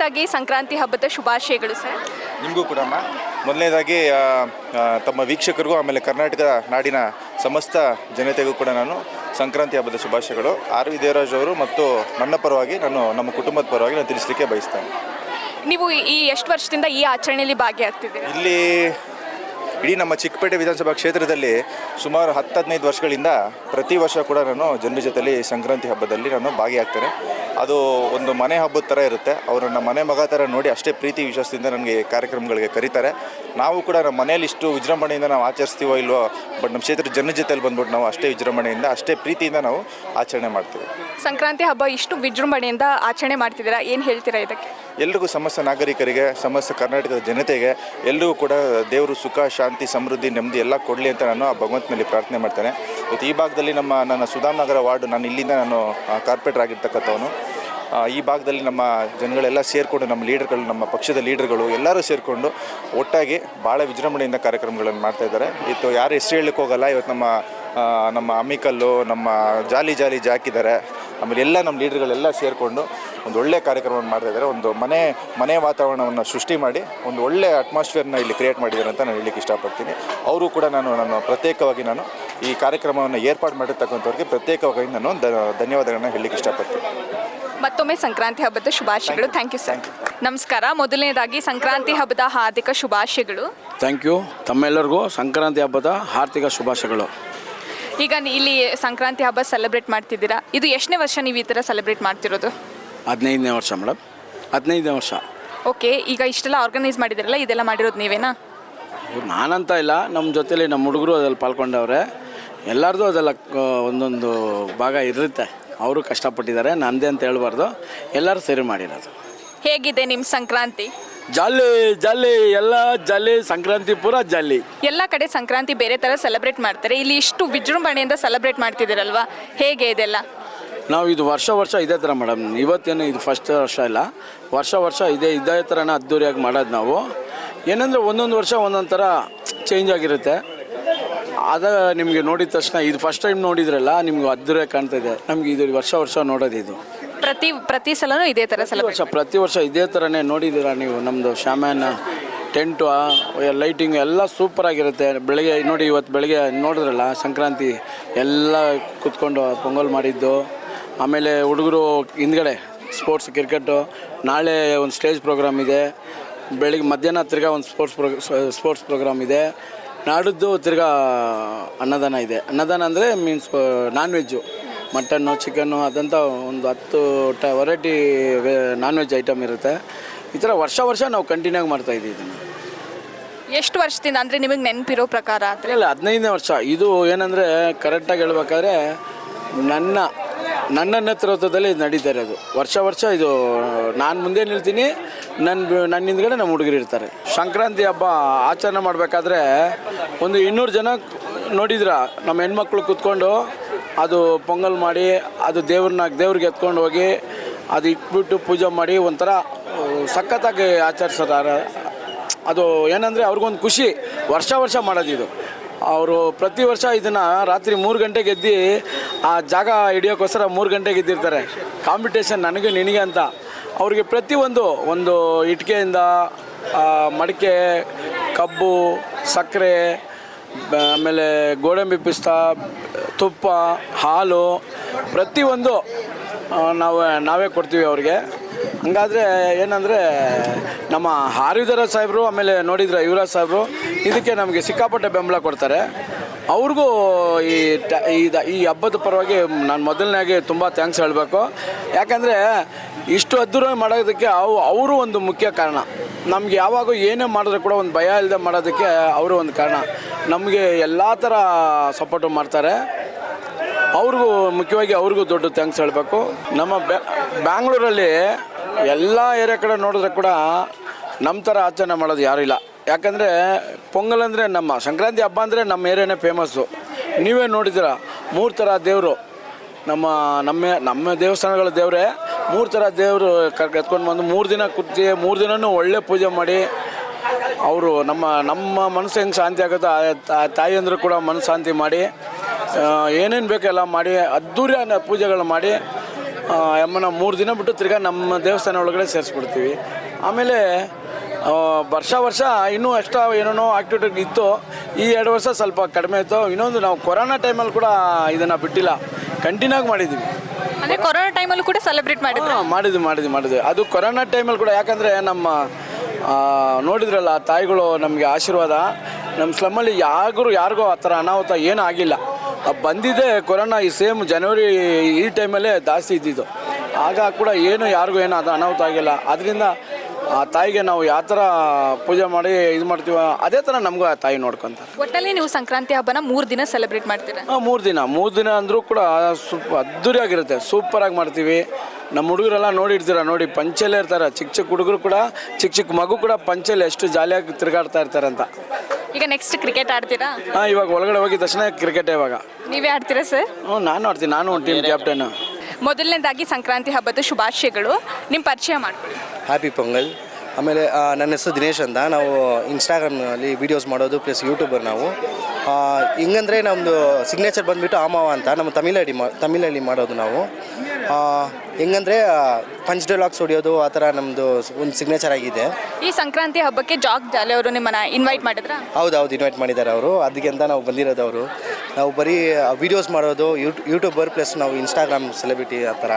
ಮೊದಲನೇದಾಗಿ ಸಂಕ್ರಾಂತಿ ಹಬ್ಬದ ಶುಭಾಶಯಗಳು ಸರ್. ನಿಮಗೂ ಕೂಡ ಮೊದಲನೇದಾಗಿ ತಮ್ಮ ವೀಕ್ಷಕರಿಗೂ ಆಮೇಲೆ ಕರ್ನಾಟಕ ನಾಡಿನ ಸಮಸ್ತ ಜನತೆಗೂ ಕೂಡ ನಾನು ಸಂಕ್ರಾಂತಿ ಹಬ್ಬದ ಶುಭಾಶಯಗಳು. ಆರ್ ವಿ ದೇವರಾಜ್ ಅವರು ಮತ್ತು ನನ್ನ ಪರವಾಗಿ ನಮ್ಮ ಕುಟುಂಬದ ಪರವಾಗಿ ನಾನು ತಿಳಿಸಲಿಕ್ಕೆ ಬಯಸ್ತೇನೆ. ನೀವು ಈ ಎಷ್ಟು ವರ್ಷದಿಂದ ಈ ಆಚರಣೆಯಲ್ಲಿ ಭಾಗಿಯಾಗ್ತಿದ್ದೀರಿ? ಇಲ್ಲಿ ಇಡೀ ನಮ್ಮ ಚಿಕ್ಕಪೇಟೆ ವಿಧಾನಸಭಾ ಕ್ಷೇತ್ರದಲ್ಲಿ ಸುಮಾರು 10-15 ವರ್ಷಗಳಿಂದ ಪ್ರತಿ ವರ್ಷ ಕೂಡ ನಾನು ಜನರ ಜೊತೆಲಿ ಸಂಕ್ರಾಂತಿ ಹಬ್ಬದಲ್ಲಿ ನಾನು ಭಾಗಿಯಾಗ್ತೇನೆ. ಅದು ಒಂದು ಮನೆ ಹಬ್ಬದ ಥರ ಇರುತ್ತೆ. ಅವರು ನಮ್ಮ ಮನೆ ಮಗ ಥರ ನೋಡಿ ಅಷ್ಟೇ ಪ್ರೀತಿ ವಿಶ್ವಾಸದಿಂದ ನನಗೆ ಕಾರ್ಯಕ್ರಮಗಳಿಗೆ ಕರೀತಾರೆ. ನಾವು ಕೂಡ ನಮ್ಮ ಮನೇಲಿ ಇಷ್ಟು ವಿಜೃಂಭಣೆಯಿಂದ ನಾವು ಆಚರಿಸ್ತೀವೋ ಇಲ್ವೋ, ಬಟ್ ನಮ್ಮ ಕ್ಷೇತ್ರದ ಜನರ ಜೊತೆಲಿ ಬಂದ್ಬಿಟ್ಟು ನಾವು ಅಷ್ಟೇ ವಿಜೃಂಭಣೆಯಿಂದ ಅಷ್ಟೇ ಪ್ರೀತಿಯಿಂದ ನಾವು ಆಚರಣೆ ಮಾಡ್ತೀವಿ. ಸಂಕ್ರಾಂತಿ ಹಬ್ಬ ಇಷ್ಟು ವಿಜೃಂಭಣೆಯಿಂದ ಆಚರಣೆ ಮಾಡ್ತಿದ್ದೀರಾ, ಏನು ಹೇಳ್ತೀರಾ ಇದಕ್ಕೆ? ಎಲ್ರಿಗೂ ಸಮಸ್ತ ನಾಗರಿಕರಿಗೆ, ಸಮಸ್ತ ಕರ್ನಾಟಕದ ಜನತೆಗೆ ಎಲ್ರಿಗೂ ಕೂಡ ದೇವರು ಸುಖ, ಶಾಂತಿ, ಸಮೃದ್ಧಿ, ನೆಮ್ಮದಿ ಎಲ್ಲ ಕೊಡಲಿ ಅಂತ ನಾನು ಆ ಭಗವಂತನಲ್ಲಿ ಪ್ರಾರ್ಥನೆ ಮಾಡ್ತೇನೆ. ಇವತ್ತು ಈ ಭಾಗದಲ್ಲಿ ನನ್ನ ಸುಧಾಮ್ ನಗರ ವಾರ್ಡು, ನಾನು ಇಲ್ಲಿಂದ ಕಾರ್ಪೊರೇಟರ್ ಆಗಿರ್ತಕ್ಕಂಥವನು. ಈ ಭಾಗದಲ್ಲಿ ನಮ್ಮ ಜನಗಳೆಲ್ಲ ಸೇರಿಕೊಂಡು, ನಮ್ಮ ಲೀಡರ್ಗಳು, ನಮ್ಮ ಪಕ್ಷದ ಲೀಡರ್ಗಳು ಎಲ್ಲರೂ ಸೇರಿಕೊಂಡು ಒಟ್ಟಾಗಿ ಭಾಳ ವಿಜೃಂಭಣೆಯಿಂದ ಕಾರ್ಯಕ್ರಮಗಳನ್ನು ಮಾಡ್ತಾಯಿದ್ದಾರೆ. ಇವತ್ತು ಯಾರು ಹೆಸರು ಹೇಳಲಿಕ್ಕೆ ಹೋಗಲ್ಲ. ಇವತ್ತು ನಮ್ಮ ಅಮ್ಮಿಕಲ್ಲು, ನಮ್ಮ ಜಾಲಿ ಜಾಕಿದ್ದಾರೆ, ಆಮೇಲೆ ಎಲ್ಲ ನಮ್ಮ ಲೀಡರ್ಗಳೆಲ್ಲ ಸೇರಿಕೊಂಡು ಒಂದು ಒಳ್ಳೆಯ ಕಾರ್ಯಕ್ರಮವನ್ನು ಮಾಡ್ತಾಯಿದ್ದಾರೆ. ಒಂದು ಮನೆ ವಾತಾವರಣವನ್ನು ಸೃಷ್ಟಿ ಮಾಡಿ ಒಂದು ಒಳ್ಳೆಯ ಅಟ್ಮಾಸ್ಫಿಯರ್ನ ಇಲ್ಲಿ ಕ್ರಿಯೇಟ್ ಮಾಡಿದ್ದಾರೆ ಅಂತ ನಾನು ಹೇಳಲಿಕ್ಕೆ ಇಷ್ಟಪಡ್ತೀನಿ. ಅವರು ಕೂಡ ನಾನು ಪ್ರತ್ಯೇಕವಾಗಿ ಈ ಕಾರ್ಯಕ್ರಮವನ್ನು ಏರ್ಪಾಡು ಮಾಡಿರ್ತಕ್ಕಂಥವ್ರಿಗೆ ಪ್ರತ್ಯೇಕವಾಗಿ ನಾನು ಧನ್ಯವಾದಗಳನ್ನ ಹೇಳಲಿಕ್ಕೆ ಇಷ್ಟಪಡ್ತೀನಿ. ಮತ್ತೊಮ್ಮೆ ಸಂಕ್ರಾಂತಿ ಹಬ್ಬದ ಶುಭಾಶಯಗಳು. Thank you sir. ನಮಸ್ಕಾರ. ಮೊದಲನೇದಾಗಿ ಸಂಕ್ರಾಂತಿ ಹಬ್ಬದ ಹಾರ್ದಿಕ ಶುಭಾಶಯಗಳು. Thank you. ತಮ್ಮೆಲ್ಲರಿಗೂ ಸಂಕ್ರಾಂತಿ ಹಬ್ಬದ ಹಾರ್ದಿಕ ಶುಭಾಶಯಗಳು. ಈಗ ಇಲ್ಲಿ ಸಂಕ್ರಾಂತಿ ಹಬ್ಬ ಸೆಲೆಬ್ರೇಟ್ ಮಾಡ್ತಿದ್ದೀರಾ, ಇದು ಎಷ್ಟನೇ ವರ್ಷ ನೀವು ಈ ಥರ ಸೆಲೆಬ್ರೇಟ್ ಮಾಡ್ತಿರೋದು? 15ನೇ ವರ್ಷ ಮೇಡಮ್, 15ನೇ ವರ್ಷ. ಓಕೆ, ಈಗ ಇಷ್ಟೆಲ್ಲ ಆರ್ಗನೈಸ್ ಮಾಡಿದಿರಲ್ಲ, ಇದೆಲ್ಲ ಮಾಡಿರೋದು ನೀವೇನಾ? ನಾನಂತ ಇಲ್ಲ, ನಮ್ಮ ಜೊತೆಲಿ ನಮ್ಮ ಹುಡುಗರು ಅದ್ರಲ್ಲಿ ಪಾಲ್ಕೊಂಡವ್ರೆ. ಎಲ್ಲರದು ಅದೆಲ್ಲ ಒಂದೊಂದು ಭಾಗ ಇರುತ್ತೆ. ಅವರು ಕಷ್ಟಪಟ್ಟಿದ್ದಾರೆ, ನನ್ನದೇ ಅಂತ ಹೇಳ್ಬಾರ್ದು, ಎಲ್ಲರೂ ಸೇರಿ ಮಾಡಿರೋದು. ಹೇಗಿದೆ ನಿಮ್ಮ ಸಂಕ್ರಾಂತಿ? ಜಾಲಿ ಎಲ್ಲ ಜಾಲಿ, ಸಂಕ್ರಾಂತಿ ಪೂರ ಜಾಲಿ. ಎಲ್ಲ ಕಡೆ ಸಂಕ್ರಾಂತಿ ಬೇರೆ ಥರ ಸೆಲೆಬ್ರೇಟ್ ಮಾಡ್ತಾರೆ, ಇಲ್ಲಿ ಇಷ್ಟು ವಿಜೃಂಭಣೆಯಿಂದ ಸೆಲೆಬ್ರೇಟ್ ಮಾಡ್ತಿದ್ದೀರಲ್ವಾ, ಹೇಗೆ ಇದೆಲ್ಲ? ನಾವು ಇದು ವರ್ಷ ಇದೇ ಥರ ಮೇಡಮ್. ಇವತ್ತೇನು ಇದು ಫಸ್ಟ್ ವರ್ಷ ಇಲ್ಲ, ವರ್ಷ ಇದೇ ಥರನ ಅದ್ದೂರಿಯಾಗಿ ಮಾಡೋದು ನಾವು. ಏನಂದರೆ ಒಂದೊಂದು ವರ್ಷ ಒಂದೊಂದು ಥರ ಚೇಂಜ್ ಆಗಿರುತ್ತೆ. ಅದು ನಿಮಗೆ ನೋಡಿದ ತಕ್ಷಣ ಇದು ಫಸ್ಟ್ ಟೈಮ್ ನೋಡಿದ್ರಲ್ಲ, ನಿಮ್ಗೆ ಅದ್ದೂರಿಯಾಗಿ ಕಾಣ್ತಾ ಇದೆ. ನಮ್ಗೆ ಇದು ವರ್ಷ ನೋಡೋದು ಇದು ಪ್ರತಿ ಸಲನೂ ಇದೇ ಥರ ಪ್ರತಿ ವರ್ಷ ಇದೇ ಥರನೇ ನೋಡಿದ್ದೀರಾ ನೀವು. ನಮ್ಮದು ಶಾಮ್ಯಾನ, ಟೆಂಟು, ಲೈಟಿಂಗ್ ಎಲ್ಲ ಸೂಪರಾಗಿರುತ್ತೆ. ಬೆಳಗ್ಗೆ ನೋಡಿ, ಇವತ್ತು ಬೆಳಗ್ಗೆ ನೋಡಿದ್ರಲ್ಲ ಸಂಕ್ರಾಂತಿ ಎಲ್ಲ ಕೂತ್ಕೊಂಡು ಪೊಂಗಲ್ ಮಾಡಿದ್ದು. ಆಮೇಲೆ ಹುಡುಗರು ಹಿಂದ್ಗಡೆ ಸ್ಪೋರ್ಟ್ಸ್, ಕ್ರಿಕೆಟು, ನಾಳೆ ಒಂದು ಸ್ಟೇಜ್ ಪ್ರೋಗ್ರಾಮ್ ಇದೆ. ಬೆಳಿಗ್ಗೆ ಮಧ್ಯಾಹ್ನ ತಿರ್ಗಾ ಒಂದು ಸ್ಪೋರ್ಟ್ಸ್ ಪ್ರೋಗ್ರಾಮ್ ಇದೆ. ನಾಡಿದ್ದು ತಿರ್ಗಾ ಅನ್ನದಾನ ಇದೆ. ಅನ್ನದಾನ ಅಂದರೆ means non veg, mutton, chicken, ಅದಂತ ಒಂದು 10 ವೆರೈಟಿ ನಾನ್ ವೆಜ್ ಐಟಮ್ ಇರುತ್ತೆ. ಈ ಥರ ವರ್ಷ ನಾವು ಕಂಟಿನ್ಯೂ ಆಗಿ ಮಾಡ್ತಾಯಿದ್ದೀವಿ ಇದನ್ನು. ಎಷ್ಟು ವರ್ಷದಿಂದ ಅಂದರೆ ನಿಮಗೆ ನೆನಪಿರೋ ಪ್ರಕಾರ? ಇಲ್ಲ, 15ನೇ ವರ್ಷ. ಇದು ಏನಂದರೆ ಕರೆಕ್ಟಾಗಿ ಹೇಳ್ಬೇಕಾದ್ರೆ ನನ್ನ ನೇತೃತ್ವದಲ್ಲಿ ಇದು ನಡೀತಾ ಇರೋದು. ವರ್ಷ ಇದು ನಾನು ಮುಂದೆ ನಿಲ್ತೀನಿ, ನನ್ನ ಹಿಂದ್ಗಡೆ ನಮ್ಮ ಹುಡುಗರು ಇರ್ತಾರೆ. ಸಂಕ್ರಾಂತಿ ಹಬ್ಬ ಆಚರಣೆ ಮಾಡಬೇಕಾದ್ರೆ ಒಂದು 200 ಜನ ನೋಡಿದ್ರ ನಮ್ಮ ಹೆಣ್ಮಕ್ಳು ಕೂತ್ಕೊಂಡು ಅದು ಪೊಂಗಲ್ ಮಾಡಿ, ಅದು ದೇವ್ರಿಗೆ ಎತ್ಕೊಂಡು ಹೋಗಿ ಅದು ಇಟ್ಬಿಟ್ಟು ಪೂಜೆ ಮಾಡಿ ಒಂಥರ ಸಖತ್ತಾಗಿ ಆಚರಿಸ್ತಾರೆ. ಅದು ಏನಂದರೆ ಅವ್ರಿಗೊಂದು ಖುಷಿ. ವರ್ಷ ಮಾಡೋದಿದು. ಅವರು ಪ್ರತಿ ವರ್ಷ ಇದನ್ನು ರಾತ್ರಿ 3 ಗಂಟೆಗೆ ಎದ್ದು ಆ ಜಾಗ ಹಿಡಿಯೋಕ್ಕೋಸ್ಕರ 3 ಗಂಟೆಗೆ ಎದ್ದಿರ್ತಾರೆ. ಕಾಂಪಿಟೇಷನ್ ನನಗೆ ನಿನಗೆ ಅಂತ. ಅವ್ರಿಗೆ ಒಂದು ಇಟ್ಟಿಗೆಯಿಂದ ಮಡಿಕೆ, ಕಬ್ಬು, ಸಕ್ಕರೆ, ಆಮೇಲೆ ಗೋಡಂಬಿ ಪಿಸ್ತಾ, ತುಪ್ಪ, ಹಾಲು ಪ್ರತಿಯೊಂದು ನಾವೇ ಕೊಡ್ತೀವಿ ಅವ್ರಿಗೆ. ಹಂಗಾದರೆ ಏನಂದರೆ ನಮ್ಮ ಹಾರಿದರ ಸಾಹೇಬರು, ಆಮೇಲೆ ನೋಡಿದರೆ ಯುವರಾಜ್ ಸಾಹೇಬರು ಇದಕ್ಕೆ ನಮಗೆ ಸಿಕ್ಕಾಪಟ್ಟೆ ಬೆಂಬಲ ಕೊಡ್ತಾರೆ. ಅವ್ರಿಗೂ ಈ ಹಬ್ಬದ ಪರವಾಗಿ ನಾನು ಮೊದಲನೇಗೆ ತುಂಬ ಥ್ಯಾಂಕ್ಸ್ ಹೇಳಬೇಕು. ಯಾಕಂದರೆ ಇಷ್ಟು ಅದ್ದೂರಿಯಾಗಿ ಮಾಡೋದಕ್ಕೆ ಅವರು ಒಂದು ಮುಖ್ಯ ಕಾರಣ. ನಮಗೆ ಯಾವಾಗ ಏನೇ ಮಾಡಿದ್ರೆ ಕೂಡ ಒಂದು ಭಯ ಇಲ್ಲದೆ ಮಾಡೋದಕ್ಕೆ ಅವರು ಒಂದು ಕಾರಣ. ನಮಗೆ ಎಲ್ಲ ಥರ ಸಪೋರ್ಟು ಮಾಡ್ತಾರೆ. ಅವ್ರಿಗೂ ಮುಖ್ಯವಾಗಿ ದೊಡ್ಡ ಥ್ಯಾಂಕ್ಸ್ ಹೇಳಬೇಕು. ನಮ್ಮ ಬ್ಯಾಂಗ್ಳೂರಲ್ಲಿ ಎಲ್ಲ ಏರಿಯಾ ಕಡೆ ನೋಡಿದ್ರೆ ಕೂಡ ನಮ್ಮ ಥರ ಆಚರಣೆ ಮಾಡೋದು ಯಾರೂ ಇಲ್ಲ. ಯಾಕಂದರೆ ಪೊಂಗಲ್ ಅಂದರೆ ನಮ್ಮ ಸಂಕ್ರಾಂತಿ ಹಬ್ಬ ಅಂದರೆ ನಮ್ಮ ಏರಿಯಾನೇ ಫೇಮಸ್ಸು. ನೀವೇ ನೋಡಿದ್ದೀರ, 3 ಥರ ದೇವರು, ನಮ್ಮ ದೇವಸ್ಥಾನಗಳ ದೇವರೇ 3 ಥರ ದೇವರು ಎತ್ಕೊಂಡು ಬಂದು 3 ದಿನ ಕೂತಿ 3 ದಿನವೂ ಒಳ್ಳೆ ಪೂಜೆ ಮಾಡಿ ಅವರು ನಮ್ಮ ಮನಸ್ಸು ಹೆಂಗೆ ಶಾಂತಿ ಆಗುತ್ತೋ ತಾಯಿಯಂದರು ಕೂಡ ಮನಸ್ಸು ಶಾಂತಿ ಮಾಡಿ ಏನೇನು ಬೇಕೆಲ್ಲ ಮಾಡಿ ಅದ್ದೂರಿಯ ಪೂಜೆಗಳು ಮಾಡಿ ಅಮ್ಮನ 3 ದಿನ ಬಿಟ್ಟು ತಿರ್ಗಾ ನಮ್ಮ ದೇವಸ್ಥಾನ ಒಳಗಡೆ ಸೇರಿಸ್ಬಿಡ್ತೀವಿ. ಆಮೇಲೆ ವರ್ಷ ಇನ್ನೂ ಎಕ್ಸ್ಟ್ರಾ ಏನೇನೋ ಆ್ಯಕ್ಟಿವಿಟಿ ಇತ್ತು. ಈ 2 ವರ್ಷ ಸ್ವಲ್ಪ ಕಡಿಮೆ ಇತ್ತು. ಇನ್ನೊಂದು ನಾವು ಕೊರೋನಾ ಟೈಮಲ್ಲಿ ಕೂಡ ಇದನ್ನು ಬಿಟ್ಟಿಲ್ಲ, ಕಂಟಿನ್ಯೂ ಆಗಿ ಮಾಡಿದ್ದೀವಿ. ಅಂದರೆ ಕೊರೋನಾ ಟೈಮಲ್ಲೂ ಕೂಡ ಸೆಲೆಬ್ರೇಟ್ ಮಾಡಿದ್ವಿ. ಮಾಡಿದ್ವಿ. ಅದು ಕೊರೋನಾ ಟೈಮಲ್ಲಿ ಕೂಡ, ಯಾಕಂದರೆ ನಮ್ಮ ನೋಡಿದ್ರಲ್ಲ ತಾಯಿಗಳು ನಮಗೆ ಆಶೀರ್ವಾದ. ನಮ್ಮ ಸ್ಲಮ್ಮಲ್ಲಿ ಯಾರಿಗೂ ಆ ಥರ ಅನಾಹುತ ಏನೂ ಆಗಿಲ್ಲ. ಬಂದಿದ್ದೆ ಕೊರೋನಾ ಈ ಸೇಮ್ ಜನವರಿ ಈ ಟೈಮಲ್ಲೇ ಜಾಸ್ತಿ ಇದ್ದಿದ್ದು. ಆಗ ಕೂಡ ಯಾರಿಗೂ ಏನು ಅದು ಅನಾಹುತ ಆಗಿಲ್ಲ. ಅದರಿಂದ ಆ ತಾಯಿಗೆ ನಾವು ಯಾವ ಥರ ಪೂಜೆ ಮಾಡಿ ಇದು ಮಾಡ್ತೀವ, ಅದೇ ಥರ ನಮಗೂ ಆ ತಾಯಿ ನೋಡ್ಕೊತಾರೆ. ಒಟ್ಟಲ್ಲಿ ನೀವು ಸಂಕ್ರಾಂತಿ ಹಬ್ಬನ 3 ದಿನ ಸೆಲೆಬ್ರೇಟ್ ಮಾಡ್ತೀರಾ? 3 ದಿನ ಅಂದರೂ ಕೂಡ ಸ್ವಲ್ಪ ಅದ್ದೂರಿಯಾಗಿರುತ್ತೆ, ಸೂಪರಾಗಿ ಮಾಡ್ತೀವಿ. ನಮ್ಮ ಹುಡುಗರೆಲ್ಲ ನೋಡಿ ಪಂಚೆಲ್ಲೇ ಇರ್ತಾರೆ. ಚಿಕ್ಕ ಹುಡುಗರು ಕೂಡ, ಚಿಕ್ಕ ಮಗು ಕೂಡ ಪಂಚೆಲ್ಲಿ ಎಷ್ಟು ಜಾಲಿಯಾಗಿ ತಿರುಗಾಡ್ತಾ ಇರ್ತಾರೆ ಅಂತ. ಈಗ ನೆಕ್ಸ್ಟ್ ಕ್ರಿಕೆಟ್ ಆಡ್ತೀರಾ? ಇವಾಗ ಒಳಗಡೆ ಹೋಗಿದ ತಕ್ಷಣ ಕ್ರಿಕೆಟ್. ಇವಾಗ ನೀವೇ ಆಡ್ತೀರಾ ಸರ್? ನಾನು ಆಡ್ತೀನಿ. ನಾನು ಒಂದು ಟೀಮ್ ಕ್ಯಾಪ್ಟನ್. ಮೊದಲನೇದಾಗಿ ಸಂಕ್ರಾಂತಿ ಹಬ್ಬದ ಶುಭಾಶಯಗಳು. ನಿಮ್ಮ ಪರಿಚಯ ಮಾಡ್ಕೊಳ್ಳಿ. ಹ್ಯಾಪಿ ಪೊಂಗಲ್. ಆಮೇಲೆ ನನ್ನ ಹೆಸರು ದಿನೇಶ್ ಅಂತ. ನಾವು ಇನ್ಸ್ಟಾಗ್ರಾಮ್ನಲ್ಲಿ ವೀಡಿಯೋಸ್ ಮಾಡೋದು ಪ್ಲಸ್ ಯೂಟ್ಯೂಬರ್ ನಾವು. ಹಿಂಗಂದರೆ ನಮ್ಮದು ಸಿಗ್ನೇಚರ್ ಬಂದುಬಿಟ್ಟು ಆಮಾವ ಅಂತ. ನಮ್ಮ ತಮಿಳಲ್ಲಿ ಮಾಡೋದು ನಾವು. ಹೆಂಗಂದರೆ ಪಂಚ್ ಡೈಲಾಗ್ಸ್ ಹೊಡಿಯೋದು ಆ ಥರ ನಮ್ಮದು ಒಂದು ಸಿಗ್ನೇಚರ್ ಆಗಿದೆ. ಈ ಸಂಕ್ರಾಂತಿ ಹಬ್ಬಕ್ಕೆ ಜಾಕ್ ಜಾಲಿ ಅವರು ನಿಮ್ಮನ್ನು ಇನ್ವೈಟ್ ಮಾಡಿದ್ರಾ? ಹೌದು ಇನ್ವೈಟ್ ಮಾಡಿದ್ದಾರೆ ಅವರು. ಅದಕ್ಕೆ ಅಂತ ನಾವು ಬಂದಿರೋದು. ನಾವು ಬರೀ ವೀಡಿಯೋಸ್ ಮಾಡೋದು ಯೂಟ್ಯೂಬರ್ ಪ್ಲಸ್ ನಾವು ಇನ್ಸ್ಟಾಗ್ರಾಮ್ ಸೆಲೆಬ್ರಿಟಿ ಆ ಥರ.